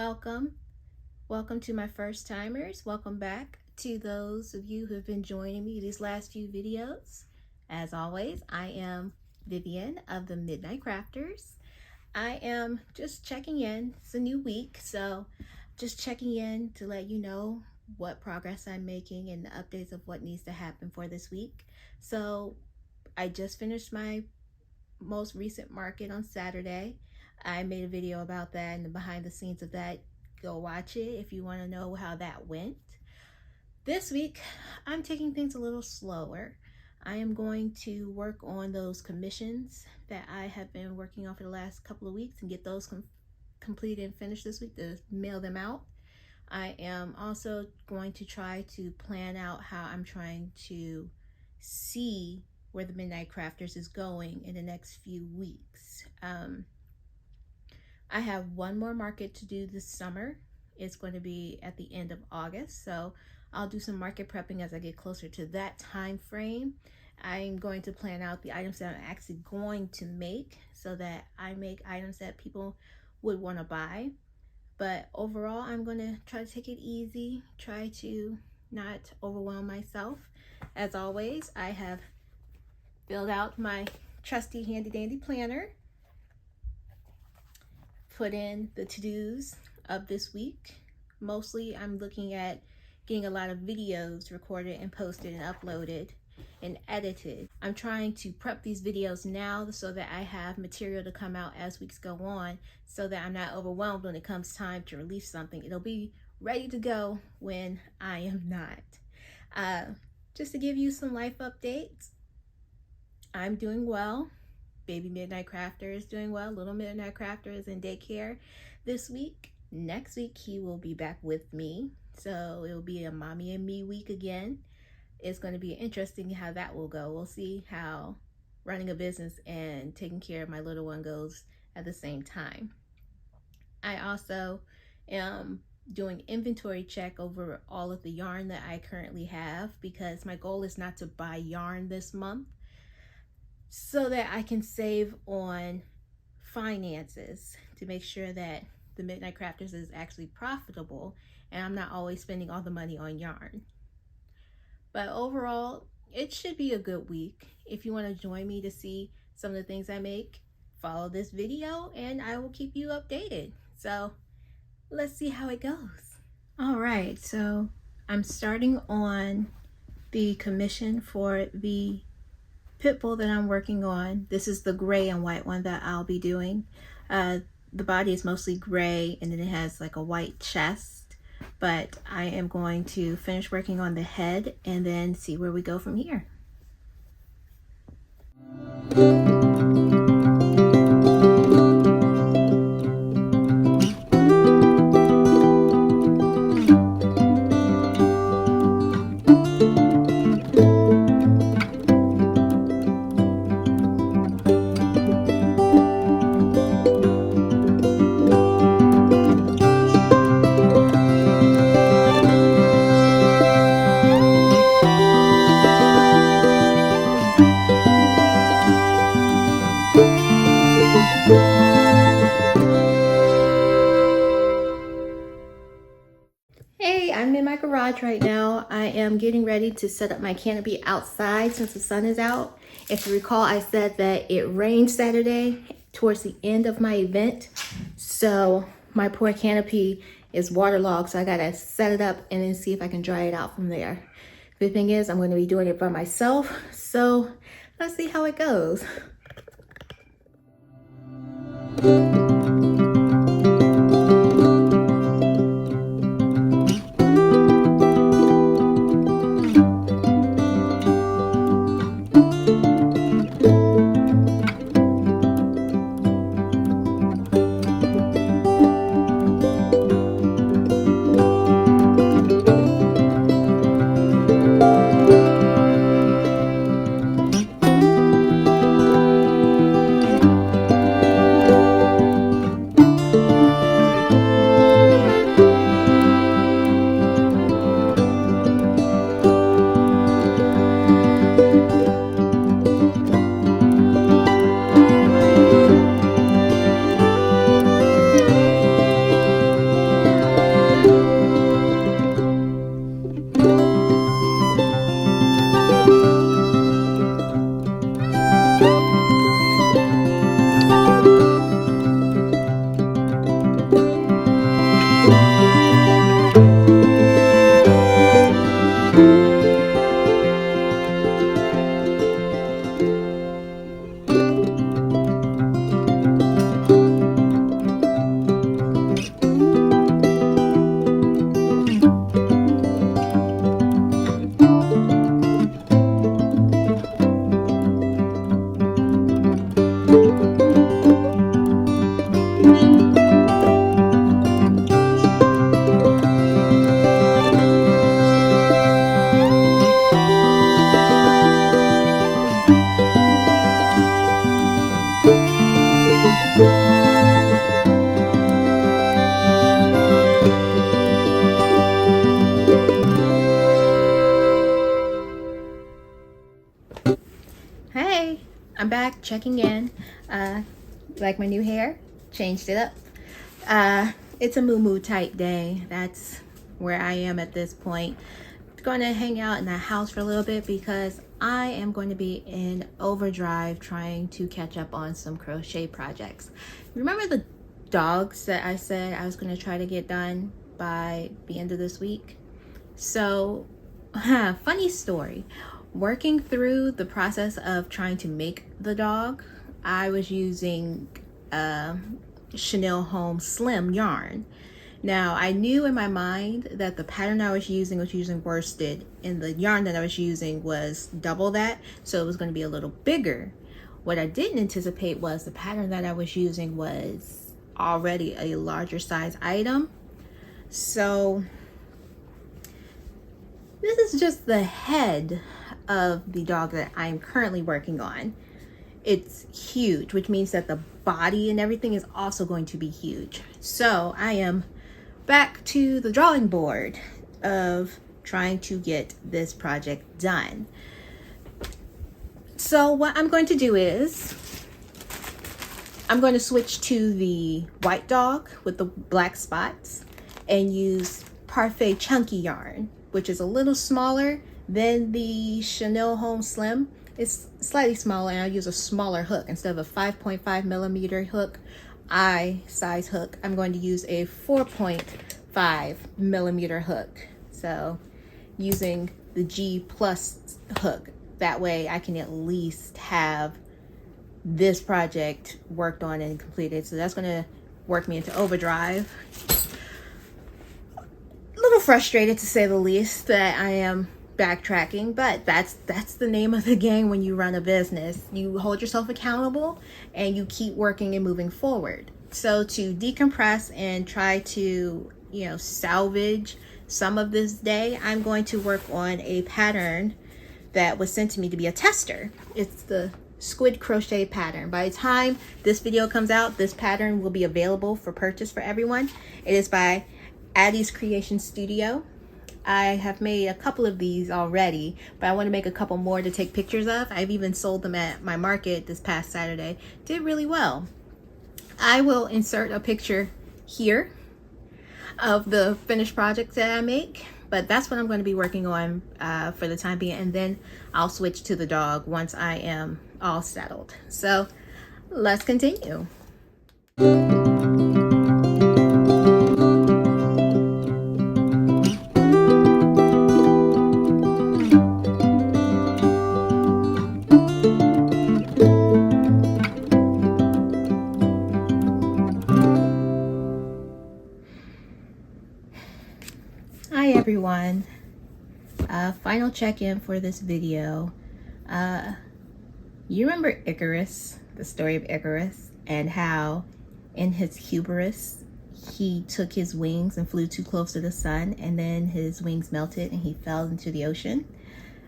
welcome. Welcome to my first timers. Welcome back to those of you who have been joining me these last few videos. As always, I am Vivian of the Midnight Crafters. I am just checking in. It's a new week, so just checking in to let you know what progress I'm making and the updates of what needs to happen for this week. So I just finished my most recent market on Saturday. I made a video about that and the behind the scenes of that. Go watch it if you want to know how that went. This week, I'm taking things a little slower. I am going to work on those commissions that I have been working on for the last couple of weeks and get those completed and finished this week to mail them out. I am also going to try to plan out how I'm trying to see where the Midnight Crafters is going in the next few weeks. I have one more market to do this summer. It's going to be at the end of August, so I'll do some market prepping as I get closer to that time frame. I'm going to plan out the items that I'm actually going to make so that I make items that people would want to buy. But overall, I'm going to try to take it easy, try to not overwhelm myself. As always, I have filled out my trusty handy dandy planner, put in the to-dos of this week. Mostly I'm looking at getting a lot of videos recorded and posted and uploaded and edited. I'm trying to prep these videos now so that I have material to come out as weeks go on, so that I'm not overwhelmed when it comes time to release something. It'll be ready to go when I am not. Just to give you some life updates, I'm doing well. Baby Midnight Crafter is doing well. Little Midnight Crafter is in daycare this week. Next week, he will be back with me. So it will be a mommy and me week again. It's going to be interesting how that will go. We'll see how running a business and taking care of my little one goes at the same time. I also am doing inventory check over all of the yarn that I currently have, because my goal is not to buy yarn this month, so that I can save on finances to make sure that the Midnight Crafters is actually profitable and I'm not always spending all the money on yarn. But overall, it should be a good week. If you want to join me to see some of the things I make, follow this video and I will keep you updated. So let's see how it goes. All right, so I'm starting on the commission for the pit bull that I'm working on. This is the gray and white one that I'll be doing. The body is mostly gray and then it has like a white chest, but I am going to finish working on the head and then see where we go from here. Hey, I'm in my garage right now. I am getting ready to set up my canopy outside since the sun is out. If you recall, I said that it rained Saturday towards the end of my event, so my poor canopy is waterlogged, so I gotta set it up and then see if I can dry it out from there. The thing is, I'm going to be doing it by myself, so let's see how it goes. Hey, I'm back checking in. Like my new hair? Changed it up. It's a moo type day. That's where I am at this point. Going to hang out in the house for a little bit because I am going to be in overdrive trying to catch up on some crochet projects. Remember the dogs that I said I was going to try to get done by the end of this week? So, funny story. Working through the process of trying to make the dog, I was using Chanel Home Slim yarn. Now, I knew in my mind that the pattern I was using worsted, and the yarn that I was using was double that, so it was going to be a little bigger. What I didn't anticipate was the pattern that I was using was already a larger size item. So this is just the head of the dog that I'm currently working on. It's huge, which means that the body and everything is also going to be huge. So I am back to the drawing board of trying to get this project done. So what I'm going to do is I'm going to switch to the white dog with the black spots and use Parfait Chunky yarn, which is a little smaller than the Chanel Home Slim. It's slightly smaller, and I'll use a smaller hook. Instead of a 5.5 millimeter hook, size hook, I'm going to use a 4.5 millimeter hook. So using the G plus hook, that way I can at least have this project worked on and completed. So that's going to work me into overdrive. A little frustrated, to say the least, that I am backtracking, but that's the name of the game when you run a business. You hold yourself accountable and you keep working and moving forward. So to decompress and try to, salvage some of this day, I'm going to work on a pattern that was sent to me to be a tester. It's the squid crochet pattern. By the time this video comes out, this pattern will be available for purchase for everyone. It is by Addie's Creation Studio. I have made a couple of these already, but I want to make a couple more to take pictures of. I've even sold them at my market this past Saturday. Did really well. I will insert a picture here of the finished project that I make, but that's what I'm going to be working on for the time being, and then I'll switch to the dog once I am all settled. So let's continue. Hi everyone, final check-in for this video. You remember Icarus, the story of Icarus, and how in his hubris he took his wings and flew too close to the sun, and then his wings melted and he fell into the ocean?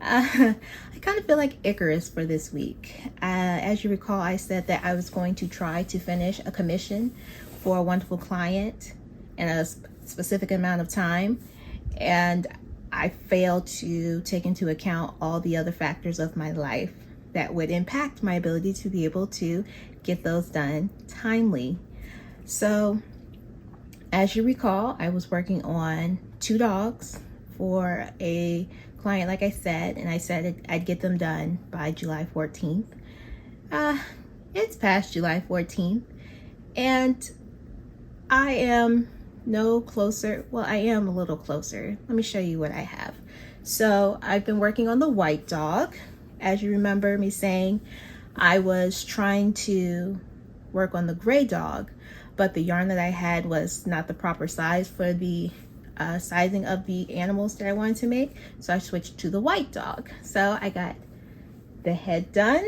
I kind of feel like Icarus for this week. As you recall, I said that I was going to try to finish a commission for a wonderful client in a specific amount of time, and I failed to take into account all the other factors of my life that would impact my ability to be able to get those done timely. So as you recall, I was working on 2 dogs for a client, like I said, and I said I'd get them done by July 14th. It's past July 14th, and I am no closer. Well, I am a little closer. Let me show you what I have. So I've been working on the white dog. As you remember me saying, I was trying to work on the gray dog, but the yarn that I had was not the proper size for the sizing of the animals that I wanted to make. So I switched to the white dog. So I got the head done.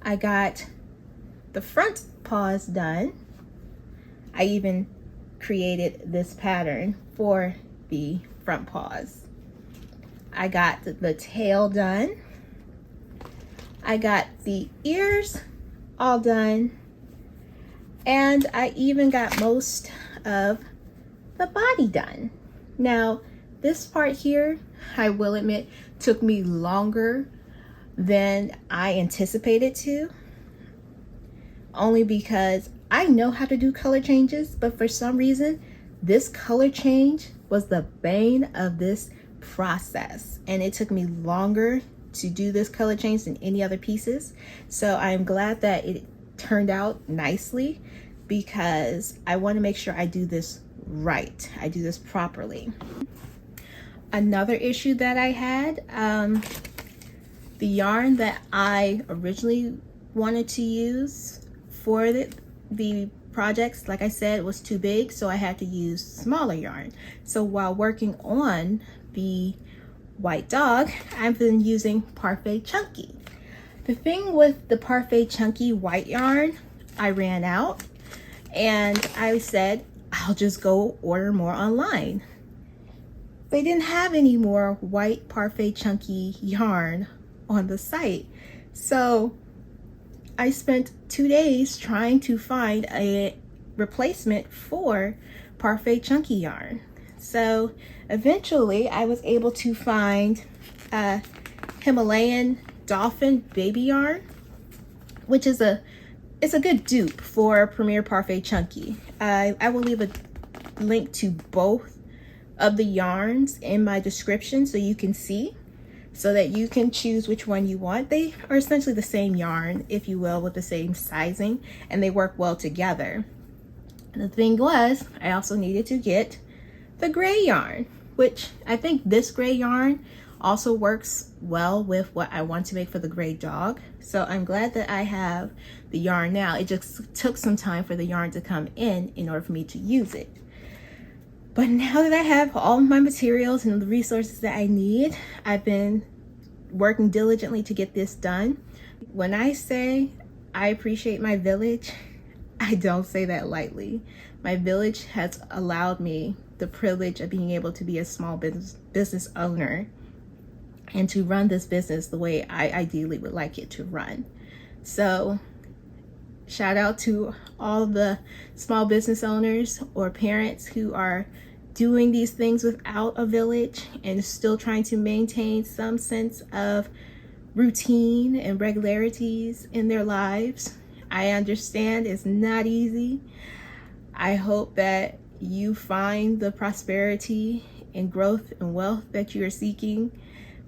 I got the front paws done. I even created this pattern for the front paws. I got the tail done. I got the ears all done. And I even got most of the body done. Now, this part here, I will admit, took me longer than I anticipated to, only because I know how to do color changes, but for some reason this color change was the bane of this process, and it took me longer to do this color change than any other pieces. So I am glad that it turned out nicely, because I want to make sure I do this right, I do this properly. Another issue that I had, the yarn that I originally wanted to use for the projects, like I said, was too big, so I had to use smaller yarn. So while working on the white dog, I've been using Parfait Chunky. The thing with the Parfait Chunky white yarn, I ran out, and I said, I'll just go order more online. They didn't have any more white Parfait Chunky yarn on the site. So I spent 2 days trying to find a replacement for Parfait Chunky yarn. So eventually I was able to find Himalayan Dolphin baby yarn, which is it's a good dupe for Premier Parfait Chunky. I will leave a link to both of the yarns in my description so you can see, so that you can choose which one you want. They are essentially the same yarn, if you will, with the same sizing, and they work well together. And the thing was, I also needed to get the gray yarn, which I think this gray yarn also works well with what I want to make for the gray dog. So I'm glad that I have the yarn now. It just took some time for the yarn to come in order for me to use it. But now that I have all of my materials and the resources that I need, I've been working diligently to get this done. When I say I appreciate my village, I don't say that lightly. My village has allowed me the privilege of being able to be a small business owner and to run this business the way I ideally would like it to run. So shout out to all the small business owners or parents who are doing these things without a village and still trying to maintain some sense of routine and regularities in their lives. I understand it's not easy. I hope that you find the prosperity and growth and wealth that you are seeking,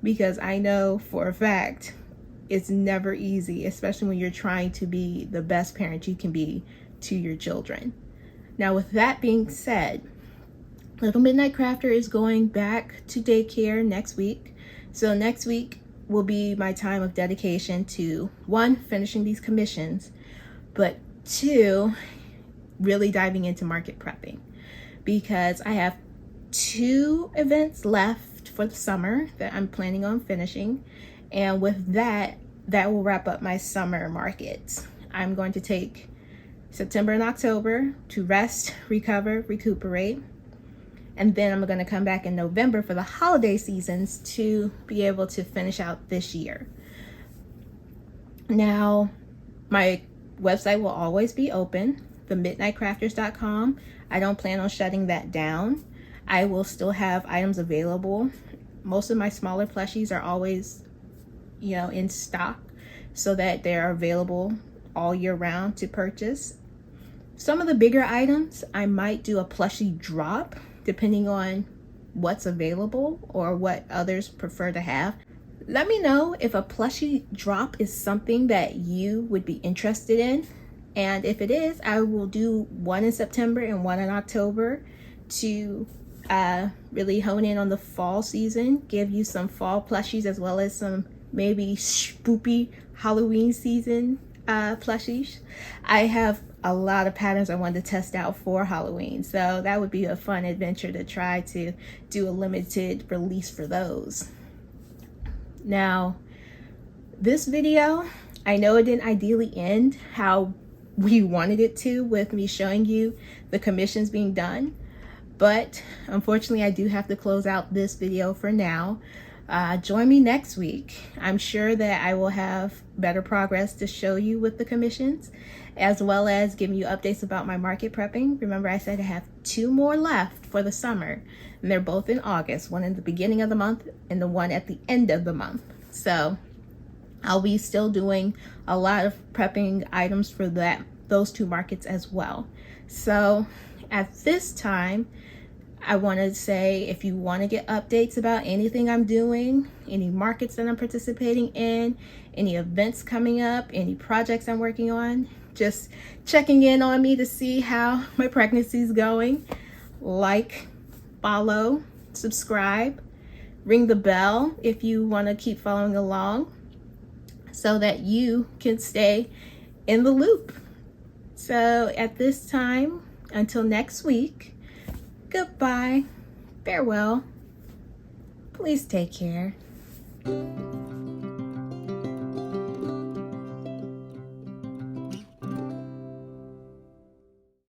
because I know for a fact it's never easy, especially when you're trying to be the best parent you can be to your children. Now, with that being said, Little Midnight Crafter is going back to daycare next week. So next week will be my time of dedication to, 1, finishing these commissions, but 2, really diving into market prepping, because I have 2 events left for the summer that I'm planning on finishing. And with that will wrap up my summer markets. I'm going to take September and October to rest, recover, recuperate. And then I'm going to come back in November for the holiday seasons to be able to finish out this year. Now, my website will always be open, themidnightcrafters.com. I don't plan on shutting that down. I will still have items available. Most of my smaller plushies are always, in stock, so that they're available all year round to purchase. Some of the bigger items, I might do a plushie drop, depending on what's available or what others prefer to have. Let me know if a plushie drop is something that you would be interested in. And if it is, I will do one in September and one in October to really hone in on the fall season, give you some fall plushies as well as some maybe spoopy Halloween season plushies. I have a lot of patterns I wanted to test out for Halloween, so that would be a fun adventure to try to do a limited release for those. Now, this video, I know it didn't ideally end how we wanted it to, with me showing you the commissions being done, but unfortunately I do have to close out this video for now. Join me next week. I'm sure that I will have better progress to show you with the commissions, as well as giving you updates about my market prepping. Remember, I said I have 2 more left for the summer, and they're both in August, one in the beginning of the month and the one at the end of the month. So I'll be still doing a lot of prepping items for those two markets as well. So at this time, I want to say, if you want to get updates about anything I'm doing, any markets that I'm participating in, any events coming up, any projects I'm working on, just checking in on me to see how my pregnancy is going. Like, follow, subscribe, ring the bell if you want to keep following along so that you can stay in the loop. So at this time, until next week, goodbye, farewell, please take care.